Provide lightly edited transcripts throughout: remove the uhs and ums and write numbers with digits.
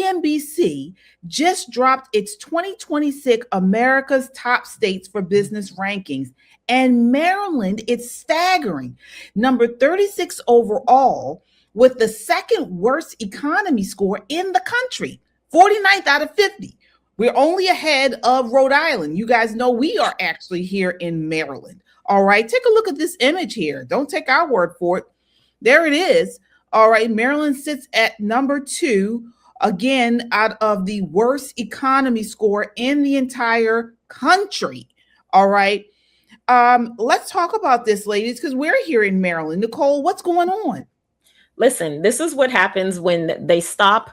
CNBC just dropped its 2026 America's Top States for Business rankings. And Maryland, it's staggering. Number 36 overall, with the second worst economy score in the country, 49th out of 50. We're only ahead of Rhode Island. You guys know we are actually here in Maryland. All right, take a look at this image here. Don't take our word for it. There it is. All right, Maryland sits at number 2, again, out of the worst economy score in the entire country. All right. Let's talk about this, ladies, because we're here in Maryland. Nicole, what's going on? Listen, this is what happens when they stop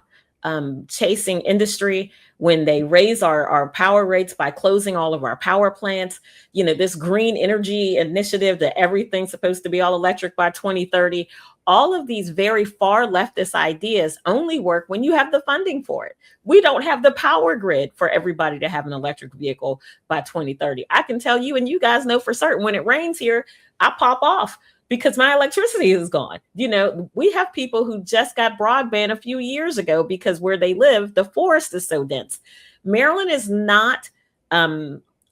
chasing industry, when they raise our power rates by closing all of our power plants. You know, this green energy initiative that everything's supposed to be all electric by 2030. All of these very far leftist ideas only work when you have the funding for it. We don't have the power grid for everybody to have an electric vehicle by 2030. I can tell you, and you guys know for certain, when it rains here, I pop off because my electricity is gone. You know, we have people who just got broadband a few years ago because where they live, the forest is so dense. Maryland is not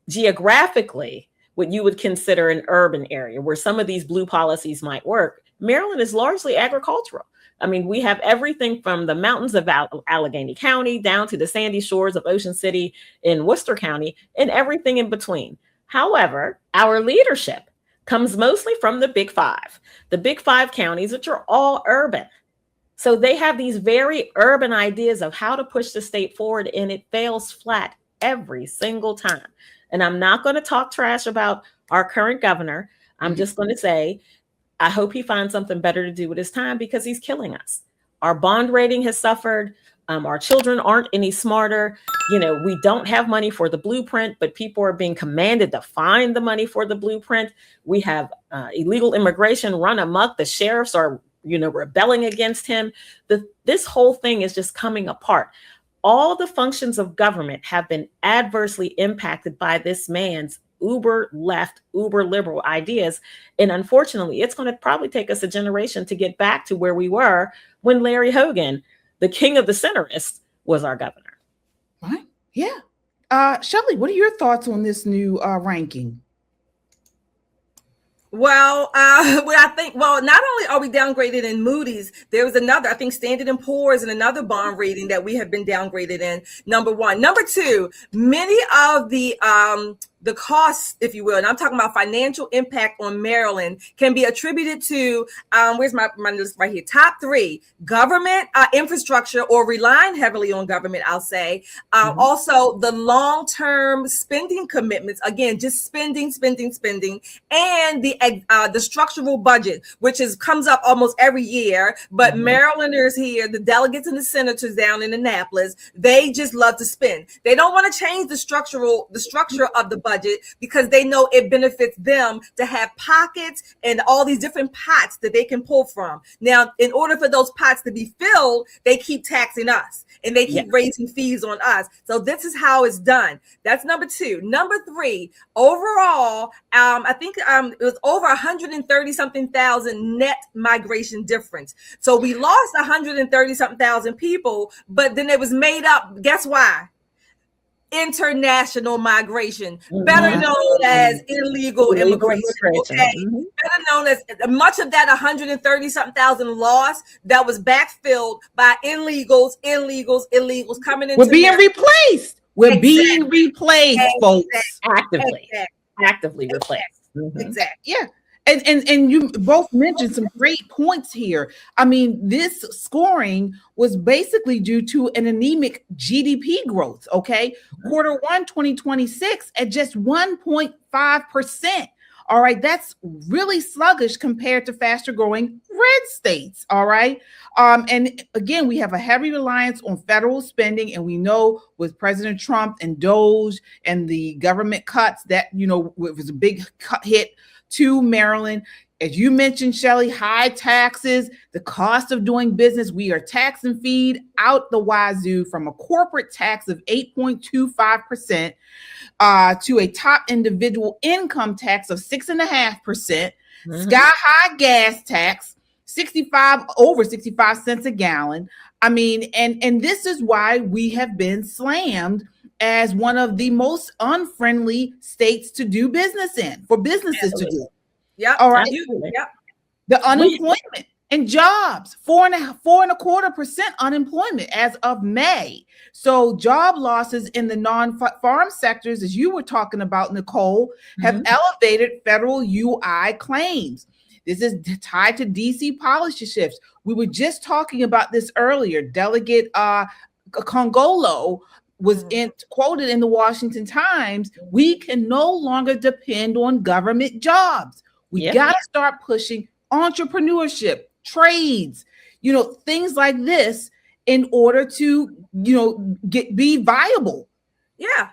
geographically what you would consider an urban area where some of these blue policies might work. Maryland is largely agricultural. I mean, we have everything from the mountains of Allegheny County down to the sandy shores of Ocean City in Worcester County and everything in between. However, our leadership comes mostly from the Big Five counties, which are all urban. So they have these very urban ideas of how to push the state forward, and it fails flat every single time. And I'm not going to talk trash about our current governor. I'm just going to say, I hope he finds something better to do with his time because he's killing us. Our bond rating has suffered. Our children aren't any smarter. You know, we don't have money for the blueprint, but people are being commanded to find the money for the blueprint. We have illegal immigration run amok. The sheriffs are, you know, rebelling against him. This whole thing is just coming apart. All the functions of government have been adversely impacted by this man's uber left, uber liberal ideas. And unfortunately, it's going to probably take us a generation to get back to where we were when Larry Hogan, the king of the centrists, was our governor. Right? Yeah. Shelley, what are your thoughts on this new ranking? Well, I think, not only are we downgraded in Moody's, there was another, I think Standard & Poor's and another bond rating that we have been downgraded in, number 1. Number 2, many of the costs, if you will, and I'm talking about financial impact on Maryland, can be attributed to, where's my list right here, top 3, government infrastructure, or relying heavily on government, I'll say. Also, the long-term spending commitments, again, just spending, and the structural budget, which comes up almost every year, but Marylanders here, the delegates and the senators down in Annapolis, they just love to spend. They don't want to change the structure of the budget because they know it benefits them to have pockets and all these different pots that they can pull from. Now, in order for those pots to be filled, they keep taxing us and they keep raising fees on us. So this is how it's done. That's number 2. Number 3, overall, I think it was over 130 something thousand net migration difference. So we lost 130 something thousand people, but then it was made up. Guess why? International migration, better known as illegal immigration. Okay? Better known as, much of that 130 something thousand loss that was backfilled by illegals coming into. We're being replaced. We're being replaced, folks. Actively replaced. Exactly. Yeah. And you both mentioned some great points here. I mean, this scoring was basically due to an anemic GDP growth, okay? Quarter 1, 2026 at just 1.5%. All right, that's really sluggish compared to faster growing red states. All right. And again, we have a heavy reliance on federal spending. And we know with President Trump and DOGE and the government cuts that, you know, it was a big hit to Maryland. As you mentioned, Shelley, high taxes, the cost of doing business. We are tax and feed out the wazoo from a corporate tax of 8.25% to a top individual income tax of 6.5%, sky high gas tax, over 65 cents a gallon, I mean, and this is why we have been slammed as one of the most unfriendly states to do business in, for businesses to do. Yeah. All right. Yep. The unemployment and jobs, 4.25% unemployment as of May. So job losses in the non-farm sectors, as you were talking about, Nicole, have elevated federal UI claims. This is tied to DC policy shifts. We were just talking about this earlier. Delegate Congolo was quoted in the Washington Times. We can no longer depend on government jobs. We got to start pushing entrepreneurship, trades, things like this in order to, be viable. Yeah.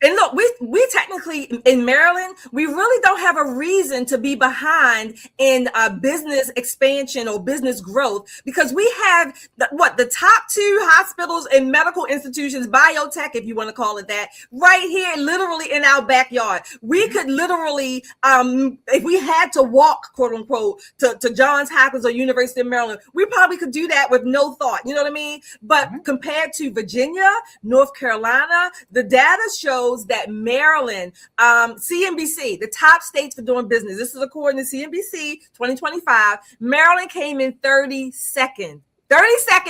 And look, we technically in Maryland, we really don't have a reason to be behind in business expansion or business growth, because we have the top 2 hospitals and medical institutions, biotech, if you want to call it that, right here, literally in our backyard. We could literally, if we had to walk, quote unquote, to Johns Hopkins or University of Maryland, we probably could do that with no thought. You know what I mean? But compared to Virginia, North Carolina, the data shows that Maryland, CNBC, the top states for doing business, this is according to CNBC 2025, Maryland came in 32nd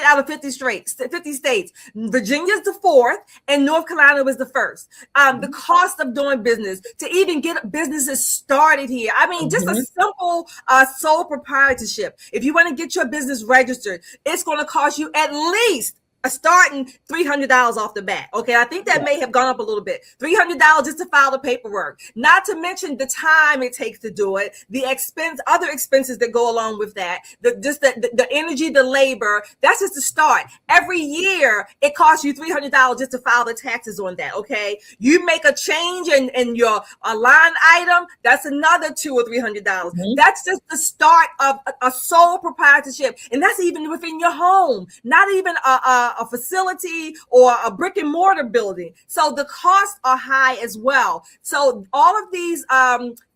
out of 50 states. Virginia's the 4th, and North Carolina was the 1st. The cost of doing business, to even get businesses started here. I mean, just a simple sole proprietorship. If you want to get your business registered, it's going to cost you at least starting $300 off the bat. Okay, I think that may have gone up a little bit. $300 just to file the paperwork. Not to mention the time it takes to do it, the other expenses that go along with that, the energy, the labor. That's just the start. Every year it costs you $300 just to file the taxes on that. Okay, you make a change in your line item, that's another $200 or $300. That's just the start of a sole proprietorship, and that's even within your home, not even a facility or a brick and mortar building. So the costs are high as well. So all of these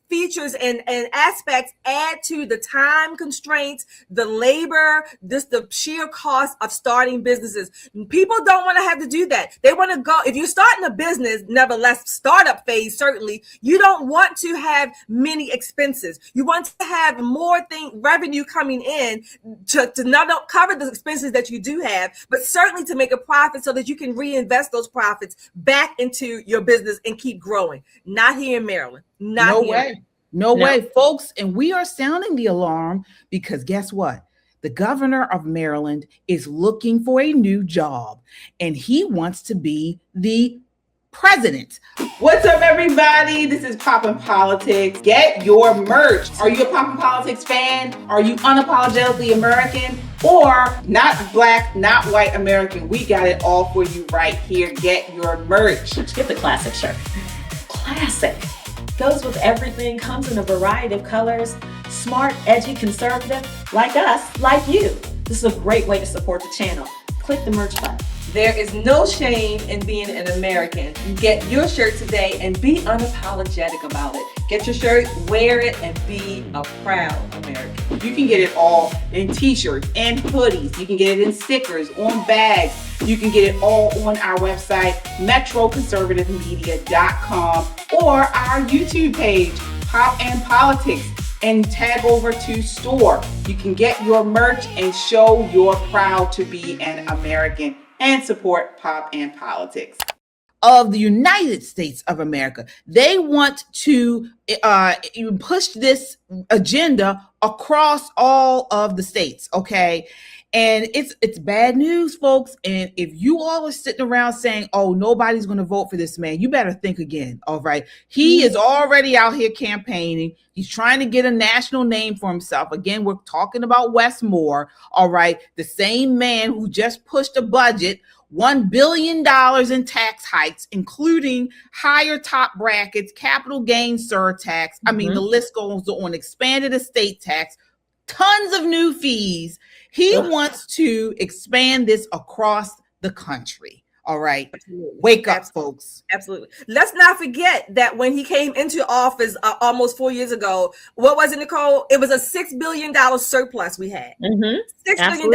features and aspects add to the time constraints, the labor, the sheer cost of starting businesses. People don't want to have to do that. They want to go, if you're starting a business, nevertheless, startup phase, certainly, you don't want to have many expenses. You want to have more revenue coming in to not cover the expenses that you do have, but certainly to make a profit so that you can reinvest those profits back into your business and keep growing. Not here in Maryland. No way, folks. And we are sounding the alarm because guess what? The governor of Maryland is looking for a new job and he wants to be the president. What's up, everybody? This is Poppin' Politics. Get your merch. Are you a Poppin' Politics fan? Are you unapologetically American? Or not black, not white American? We got it all for you right here. Get your merch. Get the classic shirt. Classic. Goes with everything, comes in a variety of colors. Smart, edgy, conservative, like us, like you. This is a great way to support the channel. Click the merch button. There is no shame in being an American. Get your shirt today and be unapologetic about it. Get your shirt, wear it, and be a proud American. You can get it all in t-shirts and hoodies. You can get it in stickers, on bags. You can get it all on our website, metroconservativemedia.com, or our YouTube page, Pop and Politics, and tag over to store. You can get your merch and show you're proud to be an American and support Pop and Politics. Of the United States of America. They want to push this agenda across all of the states, okay? And it's bad news, folks. And if you all are sitting around saying, oh, nobody's going to vote for this man, you better think again, all right? He is already out here campaigning. He's trying to get a national name for himself. Again, we're talking about Wes Moore, all right? The same man who just pushed a budget, $1 billion in tax hikes, including higher top brackets, capital gains surtax. I mean, the list goes on, expanded estate tax, tons of new fees. He wants to expand this across the country. All right. Absolutely. Wake up, folks. Absolutely. Let's not forget that when he came into office almost 4 years ago, what was it, Nicole? It was a $6 billion surplus we had. $6 billion.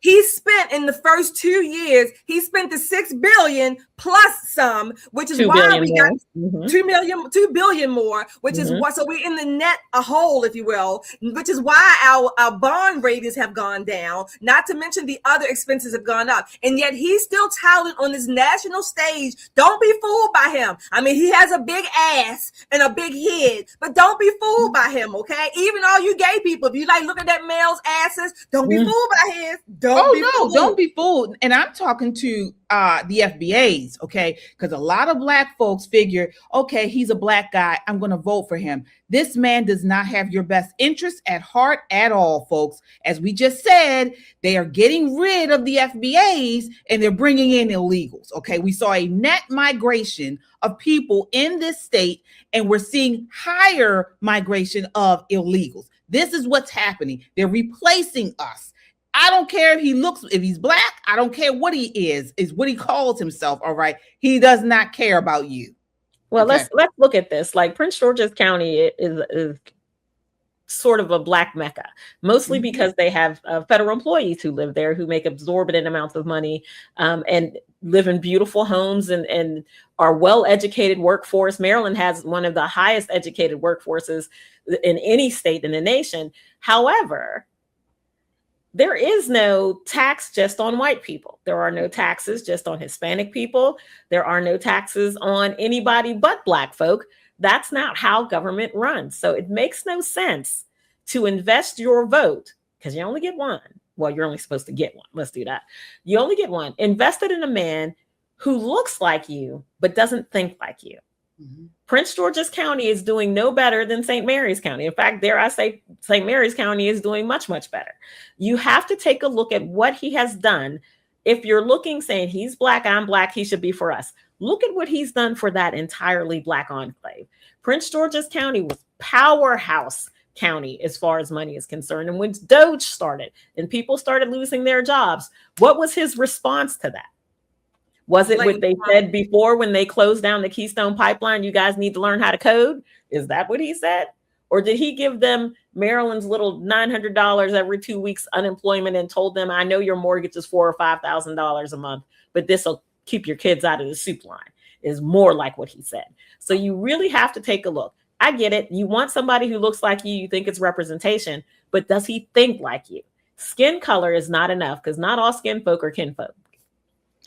He spent in the first 2 years, he spent the $6 billion plus some, which is why we got $2 billion more, which is what, so we're in the net a hole, if you will, which is why our bond ratings have gone down, not to mention the other expenses have gone up. And yet he's still touted on this national stage. Don't be fooled by him. I mean, he has a big ass and a big head, but don't be fooled by him, okay? Even all you gay people, if you like look at that male's asses, don't be fooled by his. Don't be fooled. And I'm talking to the FBAs, okay? Because a lot of Black folks figure, okay, he's a Black guy, I'm going to vote for him. This man does not have your best interest at heart at all, folks. As we just said, they are getting rid of the FBAs and they're bringing in illegals, okay? We saw a net migration of people in this state, and we're seeing higher migration of illegals. This is what's happening. They're replacing us. I don't care if he's Black. I don't care what he is what he calls himself. All right. He does not care about you. Well, okay. Let's look at this. Like Prince George's County is sort of a Black Mecca, mostly because they have federal employees who live there who make exorbitant amounts of money and live in beautiful homes and are well-educated workforce. Maryland has one of the highest educated workforces in any state in the nation. However, there is no tax just on white people. There are no taxes just on Hispanic people. There are no taxes on anybody but Black folk. That's not how government runs. So it makes no sense to invest your vote, because you only get one. Well, you're only supposed to get one. Let's do that. You only get one. Invest it in a man who looks like you, but doesn't think like you. Prince George's County is doing no better than St. Mary's County. In fact, dare I say, St. Mary's County is doing much, much better. You have to take a look at what he has done. If you're looking, saying he's Black, I'm Black, he should be for us. Look at what he's done for that entirely Black enclave. Prince George's County was powerhouse county as far as money is concerned. And when Doge started and people started losing their jobs, what was his response to that? Was it what they said before when they closed down the Keystone Pipeline? You guys need to learn how to code. Is that what he said? Or did he give them Maryland's little $900 every 2 weeks unemployment and told them, I know your mortgage is $4,000 or $5,000 a month, but this will keep your kids out of the soup line, is more like what he said. So you really have to take a look. I get it. You want somebody who looks like you think it's representation, but does he think like you? Skin color is not enough, because not all skin folk are kinfolk.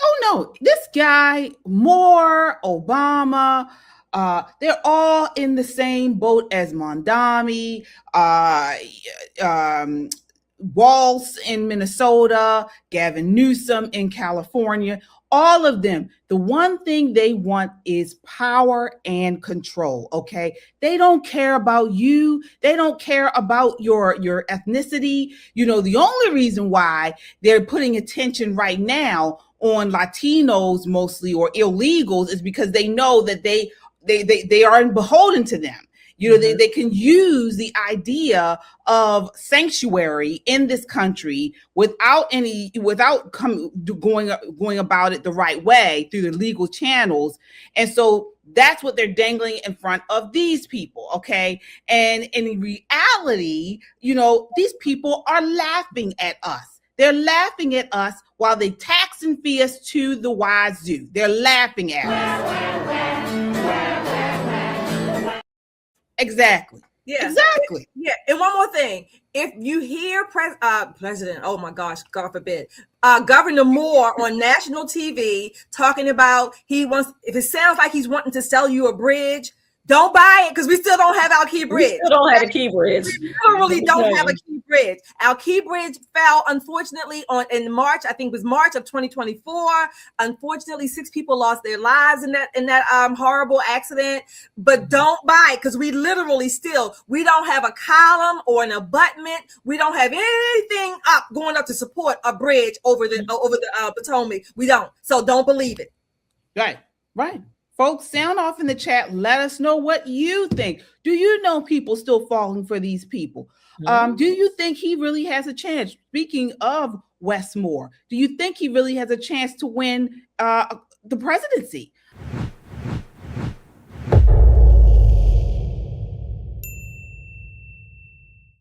Oh, no, this guy, Moore, Obama, they're all in the same boat as Mondami, Walz in Minnesota, Gavin Newsom in California, all of them. The one thing they want is power and control, okay? They don't care about you. They don't care about your ethnicity. You know, the only reason why they're putting attention right now on Latinos mostly, or illegals, is because they know that they are beholden to them. You know, they can use the idea of sanctuary in this country without going about it the right way through the legal channels. And so that's what they're dangling in front of these people. Okay. And in reality, you know, these people are laughing at us. They're laughing at us while they tax and fee us to the wazoo. They're laughing at us. Exactly. Yeah. Exactly. Yeah. And one more thing. If you hear President, oh my gosh, God forbid, Governor Moore on national TV talking about if it sounds like he's wanting to sell you a bridge, don't buy it, because we still don't have our key bridge. We still don't have a key bridge. We literally don't have a key bridge. Our key bridge fell, unfortunately, in March. I think it was March of 2024. Unfortunately, 6 people lost their lives in that horrible accident. But don't buy it, because we literally we don't have a column or an abutment. We don't have anything going up to support a bridge over the Potomac. We don't. So don't believe it. Right. Folks, sound off in the chat. Let us know what you think. Do you know people still falling for these people? Do you think he really has a chance? Speaking of Wes Moore, do you think he really has a chance to win the presidency?